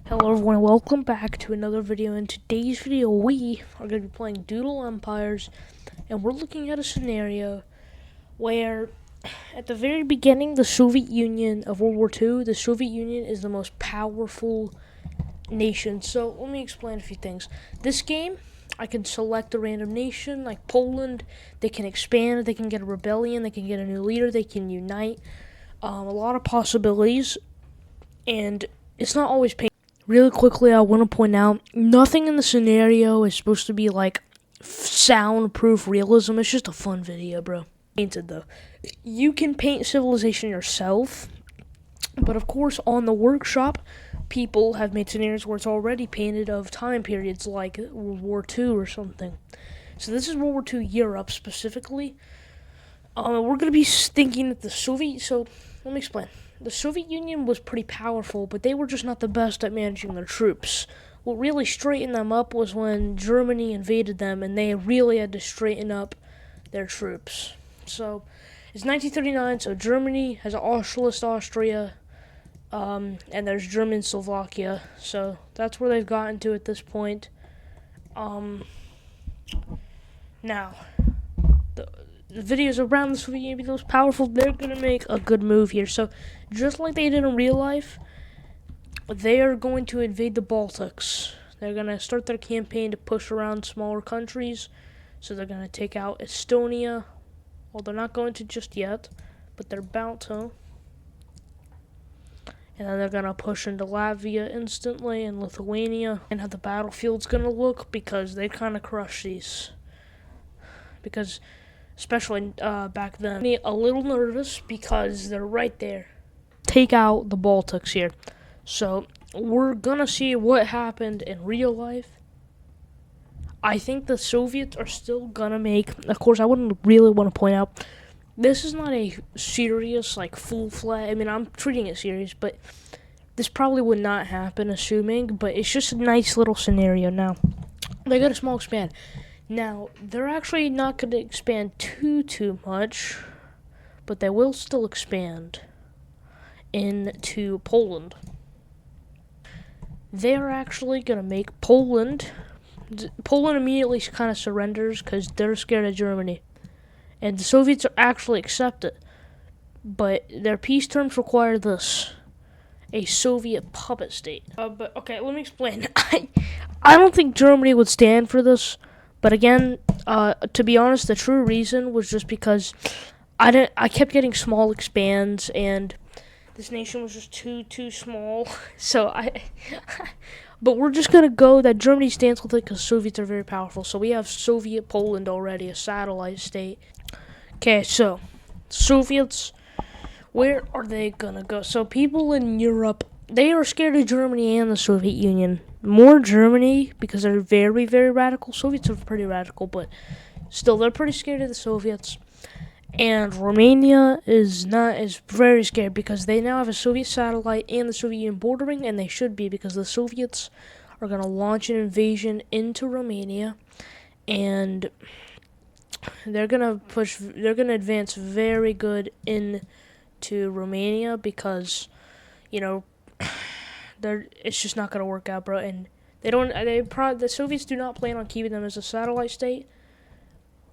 Hello everyone, welcome back to another video. In today's video, we are going to be playing Doodle Empires, and we're looking at a scenario where, at the very beginning, the Soviet Union of World War II, the Soviet Union is the most powerful nation. So, let me explain a few things. This game, I can select a random nation, like Poland. They can expand, they can get a rebellion, they can get a new leader, they can unite. A lot of possibilities, and it's not always painful. Really quickly, I want to point out, nothing in the scenario is supposed to be like soundproof realism. It's just a fun video, bro. Painted though. You can paint civilization yourself, but of course, on the workshop, people have made scenarios where it's already painted of time periods like World War II or something. So this is World War II Europe specifically. We're going to be thinking that so let me explain. The Soviet Union was pretty powerful, but they were just not the best at managing their troops. What really straightened them up was when Germany invaded them, and they really had to straighten up their troops. So, it's 1939, so Germany has Austria, and there's German Slovakia. So, that's where they've gotten to at this point. Now, the videos around the Soviet Union be those powerful, they're going to make a good move here. So, just like they did in real life, they are going to invade the Baltics. They're going to start their campaign to push around smaller countries. So, they're going to take out Estonia. Well, they're not going to just yet, but they're about to. And then they're going to push into Latvia instantly and Lithuania. And how the battlefield's going to look, because they kind of crush these. Because especially back then, a little nervous because they're right there. Take out the Baltics here. So we're gonna see what happened in real life. I think the Soviets are still gonna make, of course I wouldn't really want to point out, this is not a serious, like, full-fledged, I mean, I'm treating it serious, but this probably would not happen, assuming, but it's just a nice little scenario. Now, they got a small expand. Now, they're actually not going to expand too much, but they will still expand into Poland. They're actually going to make Poland immediately kind of surrenders because they're scared of Germany. And the Soviets actually accept it. But their peace terms require this: a Soviet puppet state. But okay, let me explain. I don't think Germany would stand for this. But again, to be honest, the true reason was just because I kept getting small expands, and this nation was just too small. So but we're just gonna go that Germany stands with it because Soviets are very powerful. So we have Soviet Poland already, a satellite state. Okay, so Soviets, where are they gonna go? So people in Europe, they are scared of Germany and the Soviet Union. More Germany, because they're very, very radical. Soviets are pretty radical, but still, they're pretty scared of the Soviets. And Romania is very scared because they now have a Soviet satellite and the Soviet Union bordering, and they should be, because the Soviets are going to launch an invasion into Romania, and they're going to advance very good into Romania because, you know, it's just not going to work out, bro. And the Soviets do not plan on keeping them as a satellite state.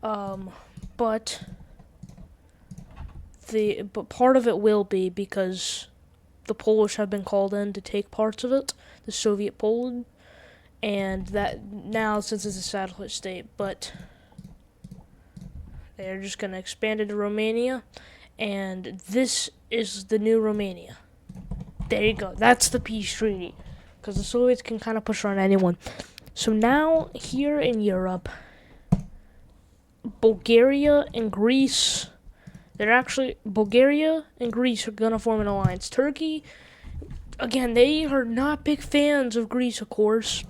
But part of it will be because the Polish have been called in to take parts of it, the Soviet Poland, and that now, since it's a satellite state, but they're just going to expand into Romania, and this is the new Romania. There you go. That's the peace treaty. Because the Soviets can kind of push around anyone. So now, here in Europe, Bulgaria and Greece are going to form an alliance. Turkey, again, they are not big fans of Greece, of course.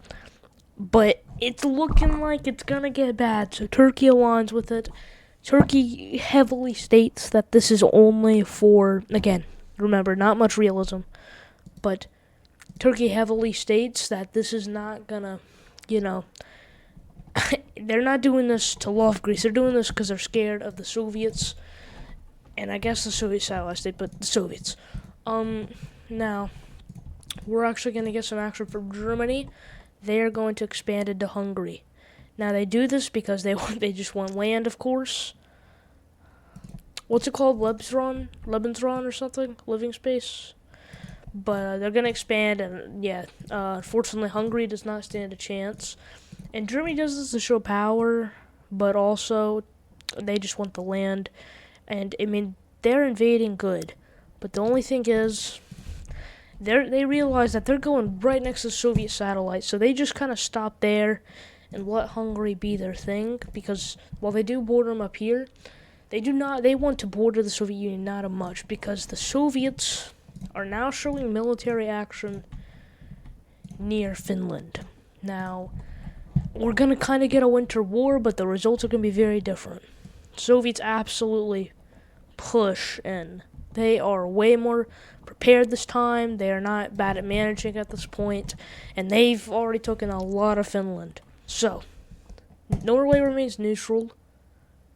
But it's looking like it's going to get bad. So Turkey aligns with it. Turkey heavily states that this is only for, again, remember, not much realism. But Turkey heavily states that this is not gonna, they're not doing this to love Greece. They're doing this because they're scared of the Soviets. And I guess the Soviet satellite state, but the Soviets. Now, we're actually going to get some action from Germany. They are going to expand into Hungary. Now, they do this because they just want land, of course. What's it called? Lebensraum or something? Living space? But they're going to expand, and yeah, unfortunately, Hungary does not stand a chance. And Germany does this to show power, but also they just want the land. And, I mean, they're invading good. But the only thing is, they realize that they're going right next to the Soviet satellite, so they just kind of stop there and let Hungary be their thing, because while they do border them up here, they want to border the Soviet Union not much, because the Soviets are now showing military action near Finland. Now, we're going to kind of get a winter war, but the results are going to be very different. Soviets absolutely push in. They are way more prepared this time. They are not bad at managing at this point, and they've already taken a lot of Finland. So, Norway remains neutral,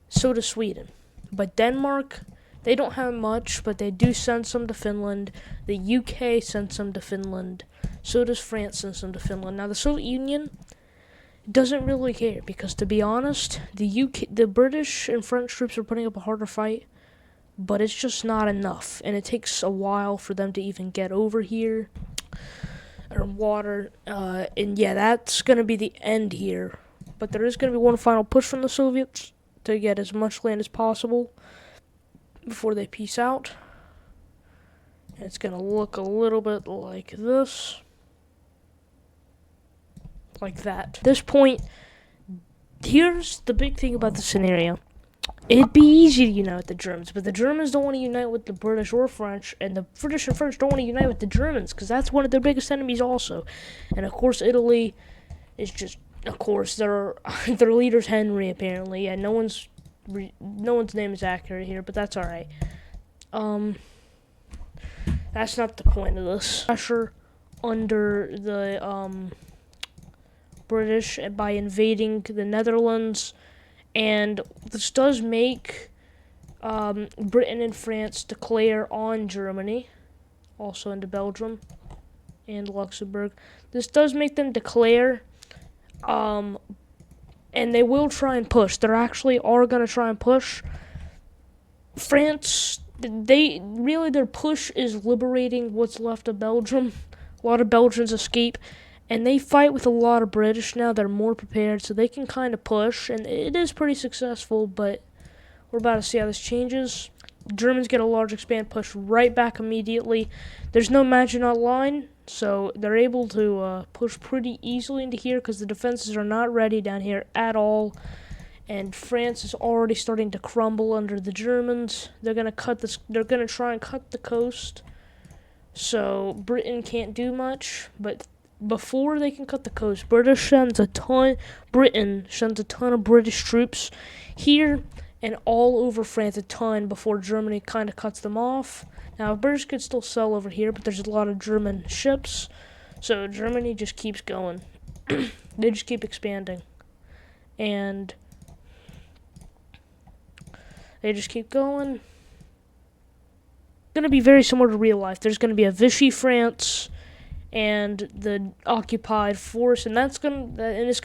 so does Sweden. But Denmark, they don't have much, but they do send some to Finland. The UK sends some to Finland. So does France send some to Finland. Now, the Soviet Union doesn't really care, because to be honest, the British and French troops are putting up a harder fight, but it's just not enough, and it takes a while for them to even get over here, or water, and yeah, that's going to be the end here. But there is going to be one final push from the Soviets to get as much land as possible before they peace out. And it's going to look a little bit like this. Like that. At this point, here's the big thing about the scenario. It'd be easy to unite with the Germans, but the Germans don't want to unite with the British or French, and the British and French don't want to unite with the Germans, because that's one of their biggest enemies also. And of course, Italy is just, of course, their leader's Henry, apparently. Yeah, no one's name is accurate here, but that's alright. That's not the point of this. Pressure under the British by invading the Netherlands, and this does make Britain and France declare on Germany, also into Belgium and Luxembourg. This does make them declare, and they will try and push. They actually are going to try and push. France, their push is liberating what's left of Belgium. A lot of Belgians escape. And they fight with a lot of British now. They're more prepared, so they can kind of push. And it is pretty successful, but we're about to see how this changes. Germans get a large expand push right back immediately. There's no Maginot Line, so they're able to push pretty easily into here because the defenses are not ready down here at all. And France is already starting to crumble under the Germans. They're gonna try and cut the coast. So Britain can't do much, but before they can cut the coast, Britain sends a ton of British troops here and all over France, a ton, before Germany kind of cuts them off. Now, British could still sell over here, but there's a lot of German ships, so Germany just keeps going. They just keep expanding. And they just keep going. It's going to be very similar to real life. There's going to be a Vichy France and the occupied force, and it's gonna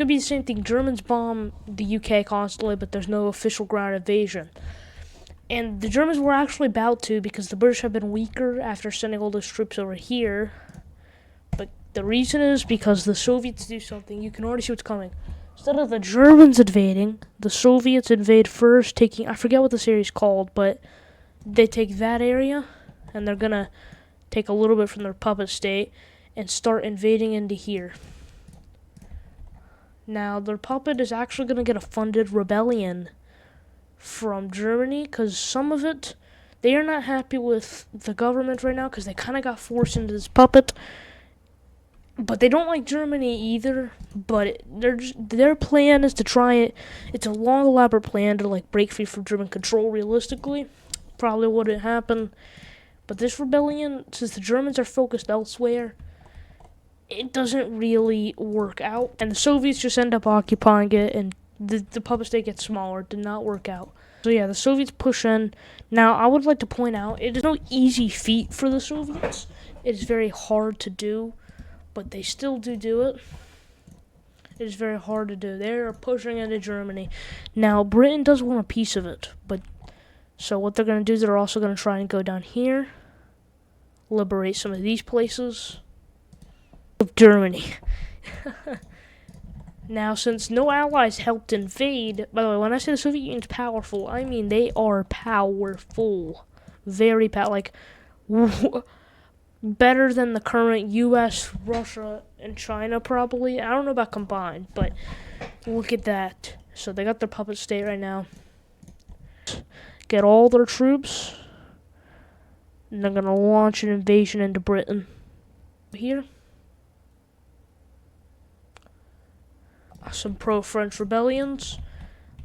be the same thing. Germans bomb the UK constantly, but there's no official ground invasion. And the Germans were actually about to, because the British have been weaker after sending all those troops over here. But the reason is because the Soviets do something. You can already see what's coming. Instead of the Germans invading, the Soviets invade first, taking, I forget what this area is called, but they take that area, and they're gonna take a little bit from their puppet state and start invading into here. Now, their puppet is actually going to get a funded rebellion from Germany, because some of it, they are not happy with the government right now, because they kind of got forced into this puppet. But they don't like Germany either, but their plan is to try it. It's a long, elaborate plan to break free from German control realistically. Probably wouldn't happen. But this rebellion, since the Germans are focused elsewhere, it doesn't really work out, and the Soviets just end up occupying it, and the puppet state gets smaller. It did not work out. So yeah, the Soviets push in. Now, I would like to point out, it is no easy feat for the Soviets. It is very hard to do, but they still do it. It is very hard to do. They are pushing into Germany. Now, Britain does want a piece of it, but so what they're going to do is they're also going to try and go down here, liberate some of these places of Germany. Now, since no allies helped invade, by the way, when I say the Soviet Union's powerful, I mean they are powerful. Very powerful. Like, better than the current U.S., Russia, and China, probably. I don't know about combined, but look at that. So they got their puppet state right now. Get all their troops, and they're going to launch an invasion into Britain. Here. Some pro-French rebellions,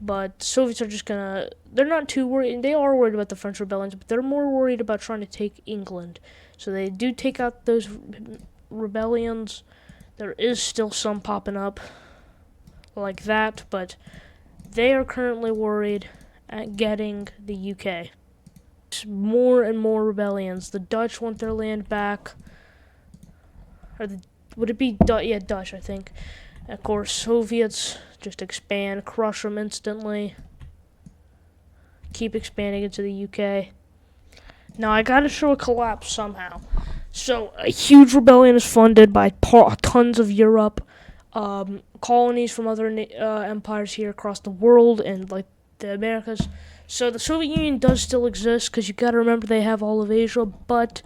but Soviets are just gonna, they're not too worried. They are worried about the French rebellions, but they're more worried about trying to take England. So they do take out those rebellions. There is still some popping up like that, but they are currently worried at getting the UK. More and more rebellions. The Dutch want their land back. Or would it be Dutch? Yeah, Dutch, I think. Of course, Soviets just expand, crush them instantly. Keep expanding into the UK. Now, I gotta show a collapse somehow. So, a huge rebellion is funded by tons of Europe, colonies from other empires here across the world, and like the Americas. So, the Soviet Union does still exist, because you gotta remember they have all of Asia, but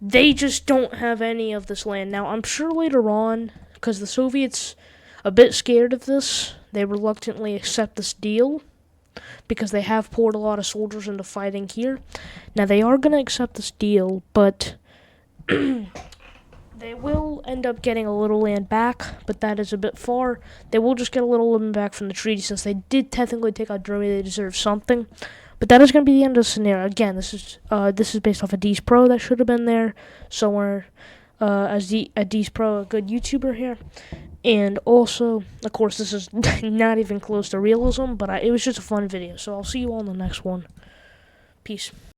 they just don't have any of this land. Now, I'm sure later on, because the Soviets a bit scared of this, they reluctantly accept this deal because they have poured a lot of soldiers into fighting here. Now, they are going to accept this deal, but they will end up getting a little land back, but that is a bit far. They will just get a little land back from the treaty since they did technically take out Germany. They deserve something. But that is going to be the end of the scenario. Again, this is based off of D's Pro. That should have been there somewhere as D's Pro, a good YouTuber here. And also, of course, this is not even close to realism, but it was just a fun video. So I'll see you all in the next one. Peace.